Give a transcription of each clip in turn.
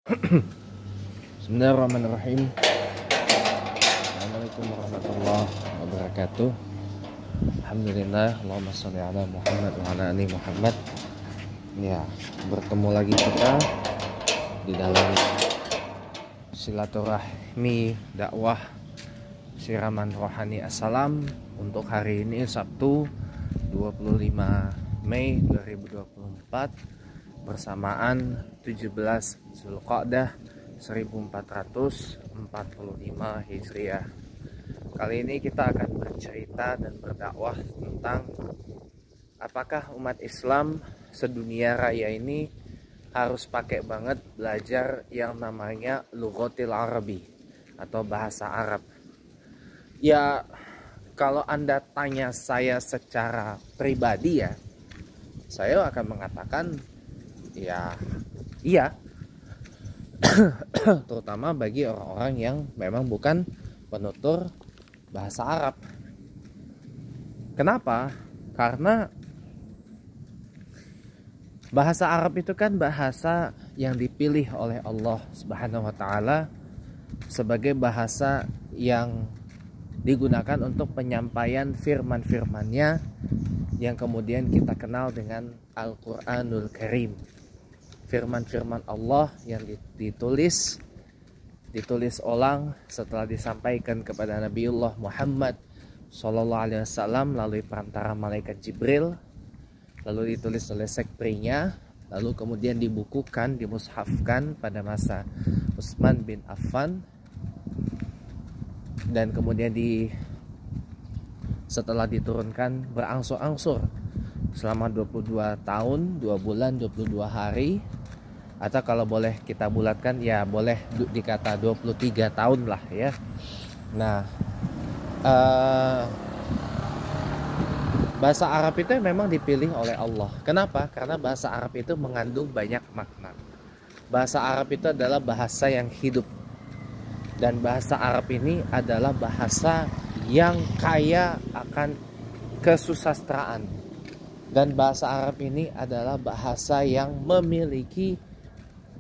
Bismillahirrahmanirrahim. Assalamualaikum warahmatullahi wabarakatuh. Alhamdulillah, Allahumma sholli ala Muhammad wa ala ali Muhammad. Ya, bertemu lagi kita di dalam silaturahmi dakwah siraman rohani assalam untuk hari ini Sabtu 25 Mei 2024 bersamaan 17 Zulqa'dah 1445 Hijriah. Kali ini kita akan bercerita dan berdakwah tentang apakah umat Islam sedunia raya ini harus pakai banget belajar yang namanya Lughatil Arabi atau bahasa Arab. Ya, kalau Anda tanya saya secara pribadi ya, saya akan mengatakan ya iya. Terutama bagi orang-orang yang memang bukan penutur bahasa Arab. Kenapa? Karena bahasa Arab itu kan bahasa yang dipilih oleh Allah Subhanahu wa taala sebagai bahasa yang digunakan untuk penyampaian firman-firmannya yang kemudian kita kenal dengan Al-Qur'anul Karim. Firman-firman Allah yang ditulis ulang setelah disampaikan kepada Nabiullah Muhammad SAW melalui perantara malaikat Jibril, lalu ditulis oleh sektrinya, lalu kemudian dibukukan, dimushafkan pada masa Utsman bin Affan, dan kemudian setelah diturunkan berangsur-angsur selama 22 tahun, 2 bulan, 22 hari, atau kalau boleh kita bulatkan ya boleh dikata 23 tahun lah ya. Nah, bahasa Arab itu memang dipilih oleh Allah. Kenapa? Karena bahasa Arab itu mengandung banyak makna. Bahasa Arab itu adalah bahasa yang hidup, dan bahasa Arab ini adalah bahasa yang kaya akan kesusastraan, dan bahasa Arab ini adalah bahasa yang memiliki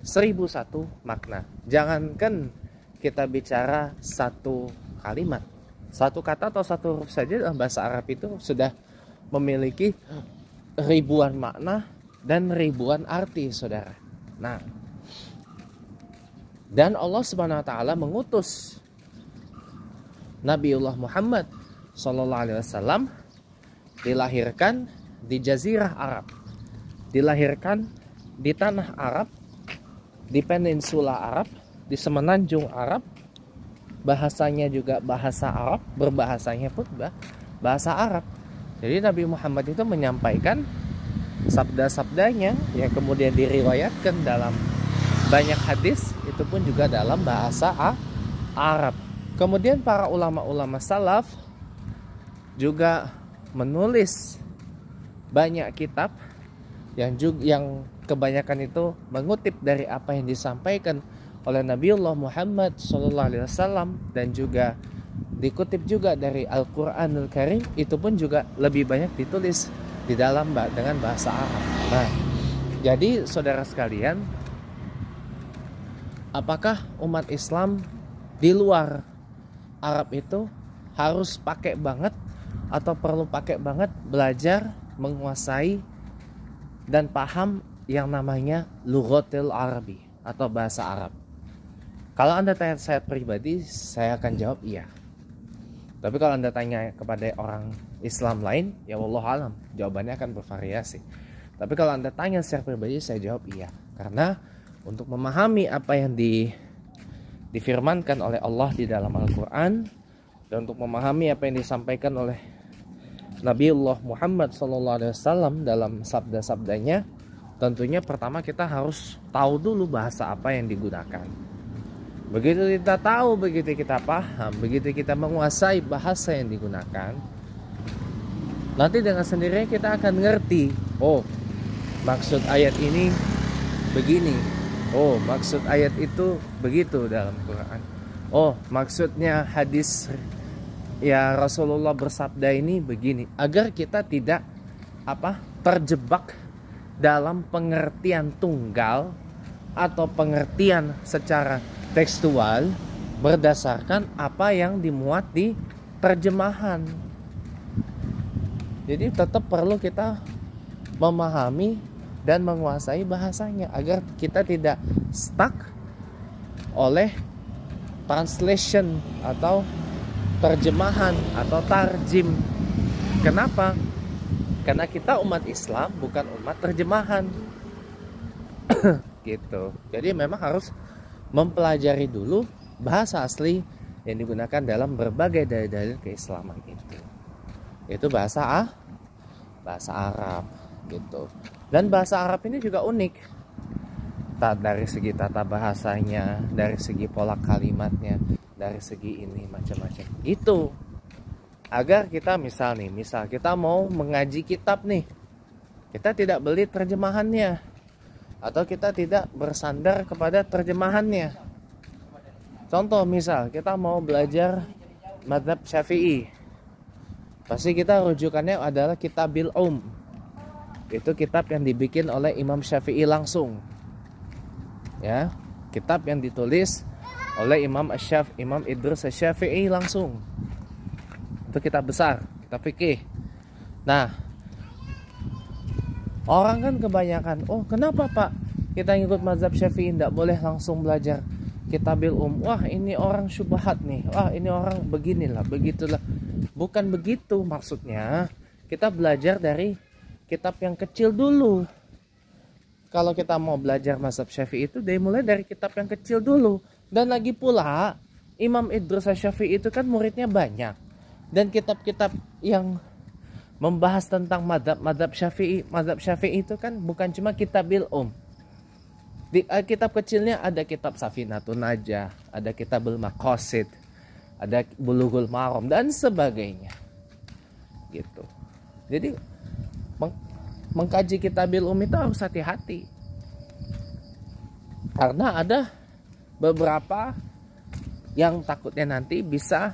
1001 makna. Jangankan kita bicara satu kalimat, satu kata atau satu huruf saja dalam bahasa Arab itu sudah memiliki ribuan makna dan ribuan arti, saudara. Nah, dan Allah Subhanahu wa taala mengutus Nabiullah Muhammad sallallahu alaihi wasallam dilahirkan di jazirah Arab, dilahirkan di tanah Arab, di peninsula Arab, di semenanjung Arab. Bahasanya juga bahasa Arab, berbahasanya pun bahasa Arab. Jadi Nabi Muhammad itu menyampaikan sabda-sabdanya yang kemudian diriwayatkan dalam banyak hadis, itu pun juga dalam bahasa Arab. Kemudian para ulama-ulama salaf juga menulis banyak kitab yang kebanyakan itu mengutip dari apa yang disampaikan oleh Nabiullah Muhammad SAW, dan juga dikutip juga dari Al-Qur'anul Karim. Itu pun juga lebih banyak ditulis di dalam dengan bahasa Arab. Nah, jadi saudara sekalian, apakah umat Islam di luar Arab itu harus pakai banget atau perlu pakai banget belajar, menguasai dan paham yang namanya Lughatil Arabi atau bahasa Arab? Kalau Anda tanya saya pribadi, saya akan jawab iya. Tapi kalau Anda tanya kepada orang Islam lain, ya wallahu alam, jawabannya akan bervariasi. Tapi kalau Anda tanya secara pribadi, saya jawab iya. Karena untuk memahami apa yang difirmankan oleh Allah di dalam Al-Quran, dan untuk memahami apa yang disampaikan oleh Nabiullah Muhammad SAW dalam sabda-sabdanya, tentunya pertama kita harus tahu dulu bahasa apa yang digunakan. Begitu kita tahu, begitu kita paham, begitu kita menguasai bahasa yang digunakan, nanti dengan sendirinya kita akan ngerti, oh maksud ayat ini begini, oh maksud ayat itu begitu dalam Quran, oh maksudnya hadis ya Rasulullah bersabda ini begini, agar kita tidak terjebak dalam pengertian tunggal atau pengertian secara tekstual berdasarkan apa yang dimuat di terjemahan. Jadi tetap perlu kita memahami dan menguasai bahasanya agar kita tidak stuck oleh translation atau terjemahan atau tarjim. Kenapa? Karena kita umat Islam, bukan umat terjemahan. Gitu. Jadi memang harus mempelajari dulu bahasa asli yang digunakan dalam berbagai dalil-dalil keislaman itu. Itu bahasa Arab gitu. Dan bahasa Arab ini juga unik. Dari segi tata bahasanya, dari segi pola kalimatnya, dari segi ini macam-macam. Itu agar kita misal kita mau mengaji kitab nih, kita tidak beli terjemahannya atau kita tidak bersandar kepada terjemahannya. Contoh misal kita mau belajar mazhab Syafi'i, pasti kita rujukannya adalah Kitabil Itu kitab yang dibikin oleh Imam Syafi'i langsung. Ya, kitab yang ditulis oleh Imam Idrus Asy-Syafi'i langsung. Itu kitab besar, kitab fikih. Nah, orang kan kebanyakan, oh kenapa Pak kita ngikut mazhab Syafi'i tidak boleh langsung belajar Kitabil Wah ini orang syubhat nih, wah ini orang beginilah, begitulah. Bukan begitu maksudnya. Kita belajar dari kitab yang kecil dulu. Kalau kita mau belajar mazhab Syafi'i itu dimulai dari kitab yang kecil dulu. Dan lagi pula Imam Idrus Asy-Syafi'i itu kan muridnya banyak. Dan kitab-kitab yang membahas tentang mazhab Syafi'i itu kan bukan cuma Kitabil Di kitab kecilnya ada kitab Safinatun Najah, ada Kitabul Maqasid, ada Bulughul Maram dan sebagainya. Gitu. Jadi mengkaji Kitabil itu harus hati-hati. Karena ada beberapa yang takutnya nanti bisa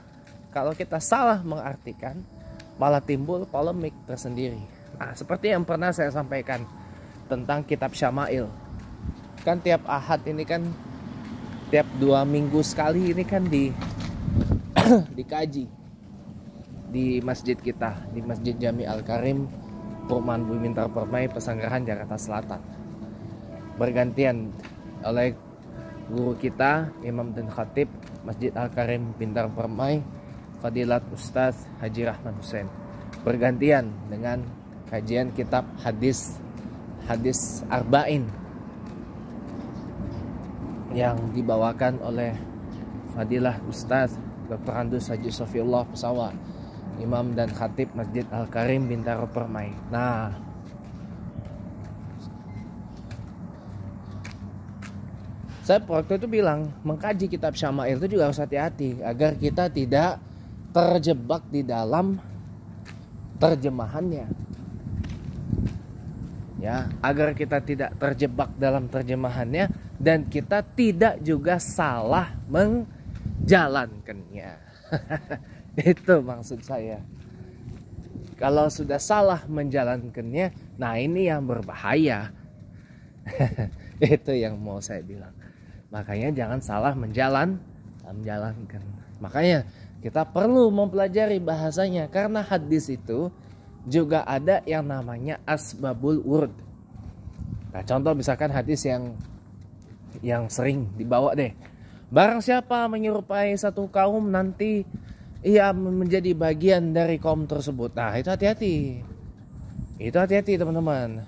kalau kita salah mengartikan malah timbul polemik tersendiri. Nah, seperti yang pernah saya sampaikan tentang kitab Syama'il. Kan tiap Ahad ini kan tiap 2 minggu sekali ini kan dikaji di masjid kita, di Masjid Jami Al-Karim Perumahan Bumi Bintaro Permai, Pesanggerahan, Jakarta Selatan. Bergantian oleh guru kita, Imam dan Khatib Masjid Al-Karim Bintaro Permai, Fadilat Ustaz Haji Rahman Hussein. Bergantian dengan kajian kitab hadis Arba'in yang dibawakan oleh Fadilah Ustaz Dr. Andus Haji Sofiullah Pesawa, Imam dan Khatib Masjid Al-Karim Bintaro Permai. Nah, saya waktu itu bilang mengkaji kitab Syama'il itu juga harus hati-hati agar kita tidak terjebak di dalam terjemahannya. Ya, agar kita tidak terjebak dalam terjemahannya dan kita tidak juga salah menjalankannya. Itu maksud saya. Kalau sudah salah menjalankannya, nah ini yang berbahaya. Itu yang mau saya bilang. Makanya jangan salah menjalankan. Makanya kita perlu mempelajari bahasanya, karena hadis itu juga ada yang namanya asbabul wurud. Nah, contoh misalkan hadis yang sering dibawa deh. Barang siapa menyerupai satu kaum nanti ia menjadi bagian dari kaum tersebut. Nah, itu hati-hati. Itu hati-hati teman-teman.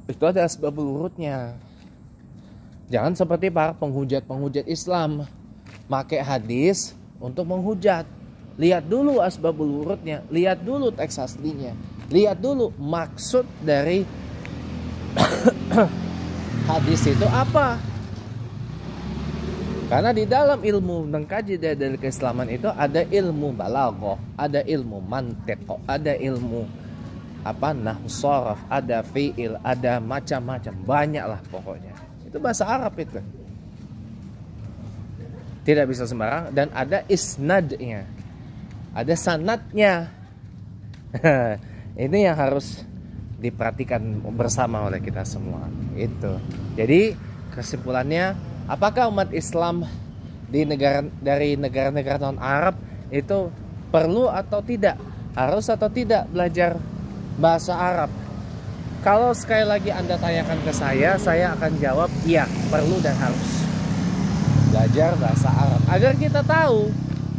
Itu ada asbabul wurudnya. Jangan seperti para penghujat Islam, pakai hadis untuk menghujat. Lihat dulu asbabul wurudnya, lihat dulu teks aslinya, lihat dulu maksud dari hadis itu apa. Karena di dalam ilmu mengkaji dalil keislaman itu ada ilmu balaghah, ada ilmu mantiq, ada ilmu nahwu sharaf, ada fi'il, ada macam-macam, banyak lah pokoknya. Itu bahasa Arab itu. Tidak bisa sembarang, dan ada isnadnya. Ada sanadnya. Ini yang harus diperhatikan bersama oleh kita semua. Itu. Jadi kesimpulannya, apakah umat Islam dari negara-negara non Arab itu perlu atau tidak, harus atau tidak belajar bahasa Arab? Kalau sekali lagi Anda tanyakan ke saya akan jawab iya, perlu dan harus belajar bahasa Arab agar kita tahu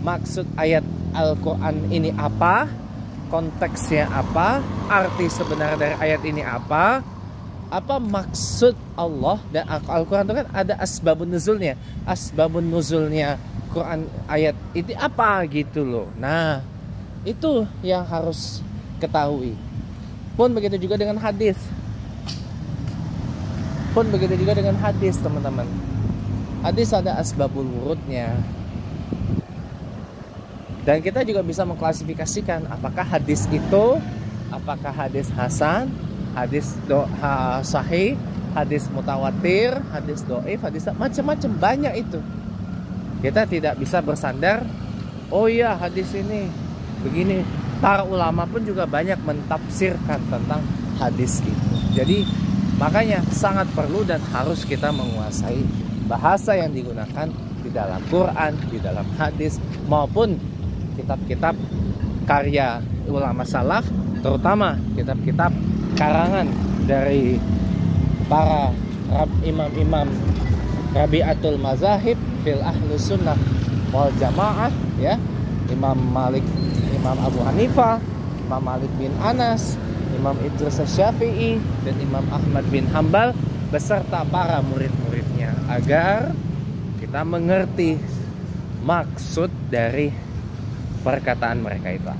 maksud ayat Al-Quran ini apa, konteksnya apa, arti sebenarnya dari ayat ini apa maksud Allah. Dan Al-Quran itu kan ada asbabun nuzulnya. Asbabun nuzulnya Quran ayat itu apa gitu loh. Nah, itu yang harus ketahui. Pun begitu juga dengan hadis. Teman-teman. Hadis ada asbabul wurudnya. Dan kita juga bisa mengklasifikasikan apakah hadis itu, apakah hadis hasan, hadis sahih, hadis mutawatir, hadis doif, hadis macam-macam, banyak itu. Kita tidak bisa bersandar, oh iya hadis ini begini. Para ulama pun juga banyak mentafsirkan tentang hadis itu. Jadi makanya sangat perlu dan harus kita menguasai bahasa yang digunakan di dalam Quran, di dalam hadis, maupun kitab-kitab karya ulama salaf, terutama kitab-kitab karangan dari para imam-imam Rabi'atul Mazahib fil Ahlus Sunnah wal Jamaah, ya, Imam Malik, Imam Abu Hanifah, Imam Malik bin Anas, Imam Idris Syafi'i, dan Imam Ahmad bin Hambal beserta para murid-muridnya, agar kita mengerti maksud dari perkataan mereka itu.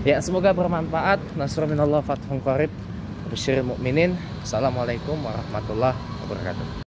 Ya, semoga bermanfaat. Nasrun minallah fathun qarib. Basyiril mukminin. Assalamualaikum warahmatullahi wabarakatuh.